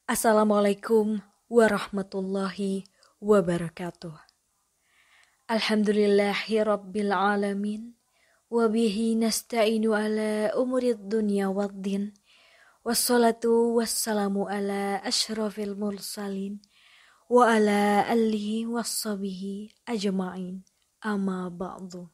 Assalamualaikum warahmatullahi wabarakatuh. Alhamdulillahi rabbil alamin. Wabihi nasta'inu ala umurid dunya waddin. Wassalatu wassalamu ala ashrafil mursalin. Wa ala alihi wassabihi ajma'in. Amma ba'du.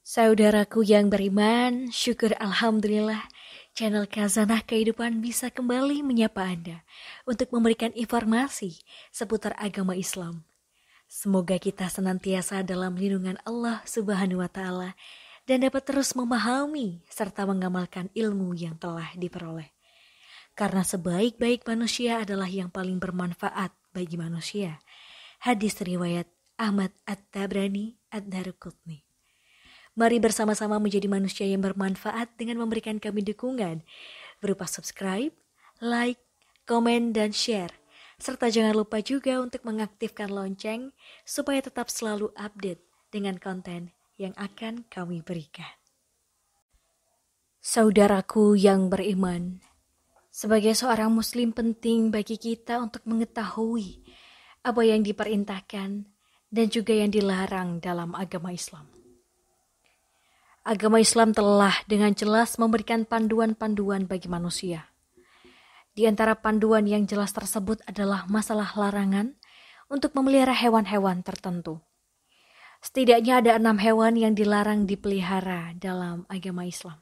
Saudaraku yang beriman, syukur alhamdulillah channel Khazanah Kehidupan bisa kembali menyapa Anda untuk memberikan informasi seputar agama Islam. Semoga kita senantiasa dalam lindungan Allah Subhanahu wa Ta'ala dan dapat terus memahami serta mengamalkan ilmu yang telah diperoleh. Karena sebaik-baik manusia adalah yang paling bermanfaat bagi manusia. Hadis riwayat Ahmad At-Tabrani Ad-Daruqutni. Mari bersama-sama menjadi manusia yang bermanfaat dengan memberikan kami dukungan berupa subscribe, like, komen, dan share. Serta jangan lupa juga untuk mengaktifkan lonceng supaya tetap selalu update dengan konten yang akan kami berikan. Saudaraku yang beriman, sebagai seorang muslim penting bagi kita untuk mengetahui apa yang diperintahkan dan juga yang dilarang dalam agama Islam. Agama Islam telah dengan jelas memberikan panduan-panduan bagi manusia. Di antara panduan yang jelas tersebut adalah masalah larangan untuk memelihara hewan-hewan tertentu. Setidaknya ada 6 hewan yang dilarang dipelihara dalam agama Islam.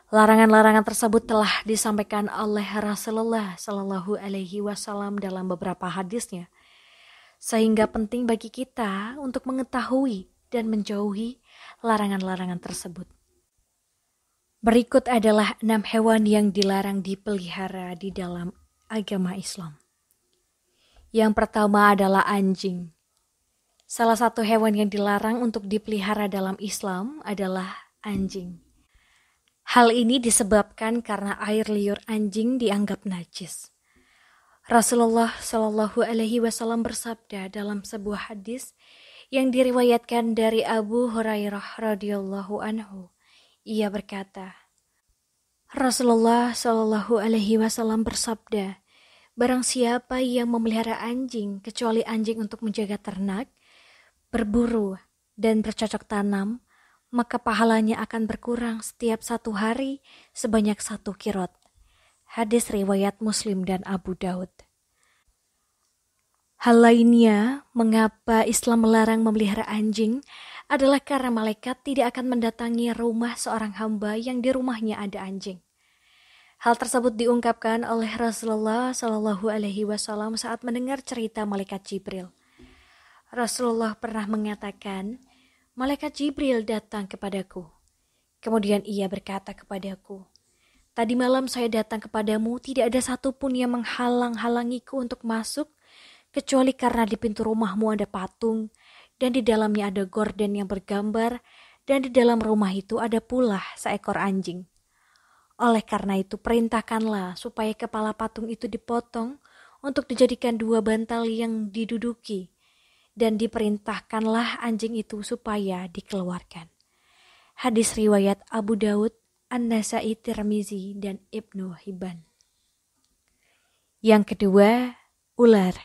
Larangan-larangan tersebut telah disampaikan oleh Rasulullah Shallallahu Alaihi Wasallam dalam beberapa hadisnya, sehingga penting bagi kita untuk mengetahui dan menjauhi larangan-larangan tersebut. Berikut adalah 6 hewan yang dilarang dipelihara di dalam agama Islam. Yang pertama adalah anjing. Salah satu hewan yang dilarang untuk dipelihara dalam Islam adalah anjing. Hal ini disebabkan karena air liur anjing dianggap najis. Rasulullah Shallallahu Alaihi Wasallam bersabda dalam sebuah hadis yang diriwayatkan dari Abu Hurairah radhiyallahu anhu. Ia berkata, Rasulullah Shallallahu Alaihi Wasallam bersabda, barang siapa yang memelihara anjing kecuali anjing untuk menjaga ternak, berburu dan bercocok tanam, maka pahalanya akan berkurang setiap 1 hari sebanyak 1 kirot. Hadis riwayat Muslim dan Abu Daud. Hal lainnya, mengapa Islam melarang memelihara anjing adalah karena malaikat tidak akan mendatangi rumah seorang hamba yang di rumahnya ada anjing. Hal tersebut diungkapkan oleh Rasulullah Shallallahu Alaihi Wasallam saat mendengar cerita malaikat Jibril. Rasulullah pernah mengatakan, malaikat Jibril datang kepadaku. Kemudian ia berkata kepadaku, tadi malam saya datang kepadamu, tidak ada satupun yang menghalang-halangiku untuk masuk, kecuali karena di pintu rumahmu ada patung, dan di dalamnya ada gorden yang bergambar, dan di dalam rumah itu ada pula seekor anjing. Oleh karena itu perintahkanlah supaya kepala patung itu dipotong untuk dijadikan 2 bantal yang diduduki, dan diperintahkanlah anjing itu supaya dikeluarkan. Hadis riwayat Abu Daud, An-Nasa'i, Tirmizi, dan Ibnu Hibban. Yang kedua, ular.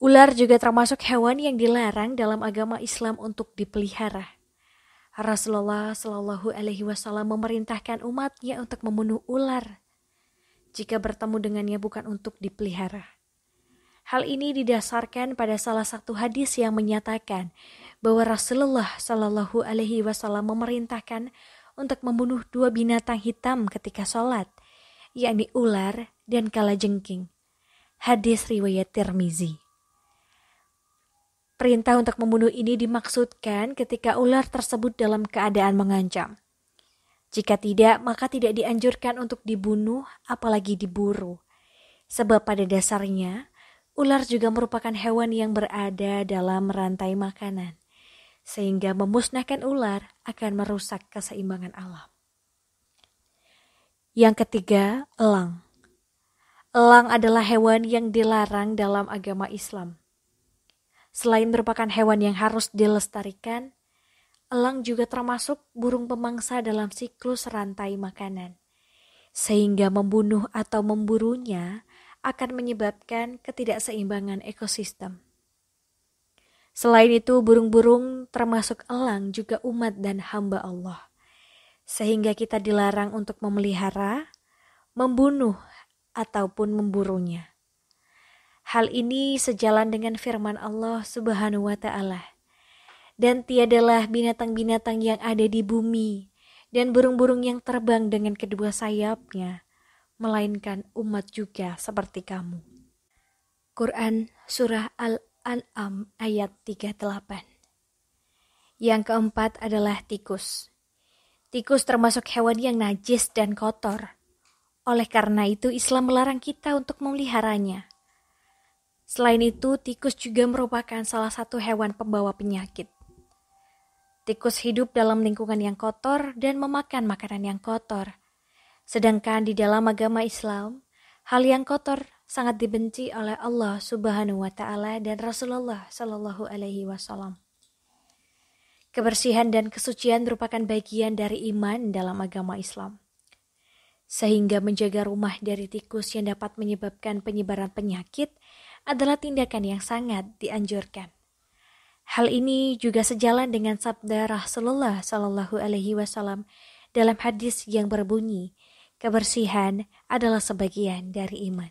Ular juga termasuk hewan yang dilarang dalam agama Islam untuk dipelihara. Rasulullah Shallallahu Alaihi Wasallam memerintahkan umatnya untuk membunuh ular jika bertemu dengannya bukan untuk dipelihara. Hal ini didasarkan pada salah satu hadis yang menyatakan bahwa Rasulullah Shallallahu Alaihi Wasallam memerintahkan untuk membunuh 2 binatang hitam ketika sholat, yakni ular dan kalajengking. Hadis riwayat Tirmizi. Perintah untuk membunuh ini dimaksudkan ketika ular tersebut dalam keadaan mengancam. Jika tidak, maka tidak dianjurkan untuk dibunuh, apalagi diburu. Sebab pada dasarnya, ular juga merupakan hewan yang berada dalam rantai makanan, sehingga memusnahkan ular akan merusak keseimbangan alam. Yang ketiga, elang. Elang adalah hewan yang dilarang dalam agama Islam. Selain merupakan hewan yang harus dilestarikan, elang juga termasuk burung pemangsa dalam siklus rantai makanan. sehingga membunuh atau memburunya akan menyebabkan ketidakseimbangan ekosistem. Selain itu, burung-burung termasuk elang juga umat dan hamba Allah, sehingga kita dilarang untuk memelihara, membunuh, ataupun memburunya. Hal ini sejalan dengan firman Allah Subhanahu wa Ta'ala. Dan tiadalah binatang-binatang yang ada di bumi dan burung-burung yang terbang dengan kedua sayapnya, melainkan umat juga seperti kamu. Quran Surah Al-An'am ayat 38. Yang keempat adalah tikus. Tikus termasuk hewan yang najis dan kotor. Oleh karena itu Islam melarang kita untuk memeliharanya. Selain itu, tikus juga merupakan salah satu hewan pembawa penyakit. Tikus hidup dalam lingkungan yang kotor dan memakan makanan yang kotor. Sedangkan di dalam agama Islam, hal yang kotor sangat dibenci oleh Allah Subhanahu wa Ta'ala dan Rasulullah Shallallahu alaihi wasallam. Kebersihan dan kesucian merupakan bagian dari iman dalam agama Islam. Sehingga menjaga rumah dari tikus yang dapat menyebabkan penyebaran penyakit adalah tindakan yang sangat dianjurkan. Hal ini juga sejalan dengan sabda Rasulullah Shallallahu alaihi wasallam dalam hadis yang berbunyi, kebersihan adalah sebagian dari iman.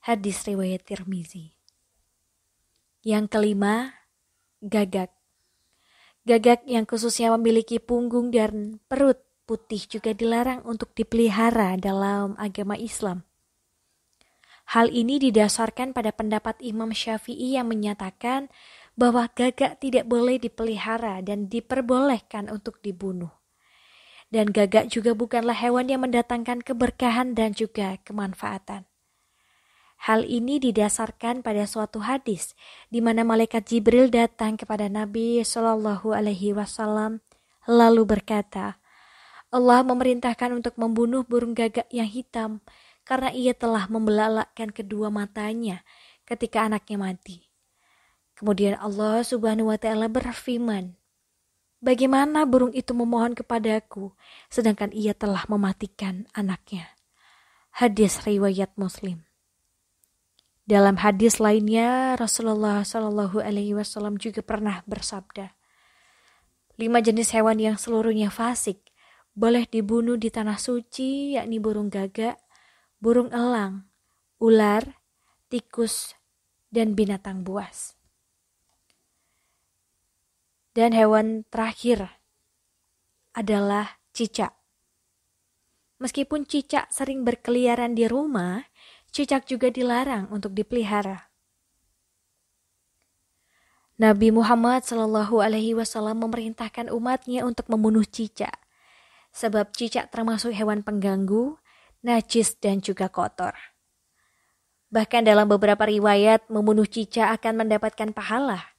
Hadis riwayat Tirmizi. Yang kelima, gagak. Gagak yang khususnya memiliki punggung dan perut putih juga dilarang untuk dipelihara dalam agama Islam. Hal ini didasarkan pada pendapat Imam Syafi'i yang menyatakan bahwa gagak tidak boleh dipelihara dan diperbolehkan untuk dibunuh. Dan gagak juga bukanlah hewan yang mendatangkan keberkahan dan juga kemanfaatan. Hal ini didasarkan pada suatu hadis di mana malaikat Jibril datang kepada Nabi Shallallahu alaihi wasallam lalu berkata, Allah memerintahkan untuk membunuh burung gagak yang hitam karena ia telah membelalakkan kedua matanya ketika anaknya mati. Kemudian Allah Subhanahu wa Ta'ala berfirman, bagaimana burung itu memohon kepadaku sedangkan ia telah mematikan anaknya. Hadis riwayat Muslim. Dalam hadis lainnya, Rasulullah Shallallahu alaihi wasallam juga pernah bersabda, 5 jenis hewan yang seluruhnya fasik boleh dibunuh di tanah suci, yakni burung gagak, burung elang, ular, tikus, dan binatang buas. Dan hewan terakhir adalah cicak. Meskipun cicak sering berkeliaran di rumah, cicak juga dilarang untuk dipelihara. Nabi Muhammad Shallallahu alaihi wasallam memerintahkan umatnya untuk membunuh cicak, sebab cicak termasuk hewan pengganggu, najis dan juga kotor. Bahkan dalam beberapa riwayat membunuh cicak akan mendapatkan pahala.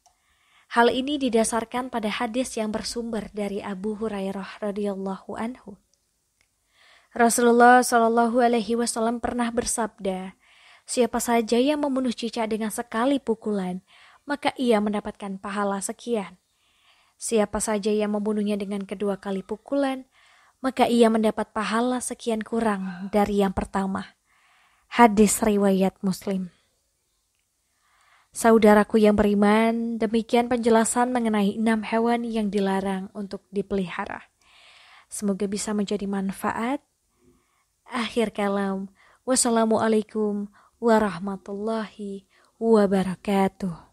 Hal ini didasarkan pada hadis yang bersumber dari Abu Hurairah radhiyallahu anhu. Rasulullah Shallallahu alaihi wasallam pernah bersabda, siapa saja yang membunuh cicak dengan sekali pukulan, maka ia mendapatkan pahala sekian. Siapa saja yang membunuhnya dengan kedua kali pukulan, maka ia mendapat pahala sekian kurang dari yang pertama. Hadis riwayat Muslim. Saudaraku yang beriman, demikian penjelasan mengenai 6 hewan yang dilarang untuk dipelihara. Semoga bisa menjadi manfaat. Akhir kalam. Wassalamualaikum warahmatullahi wabarakatuh.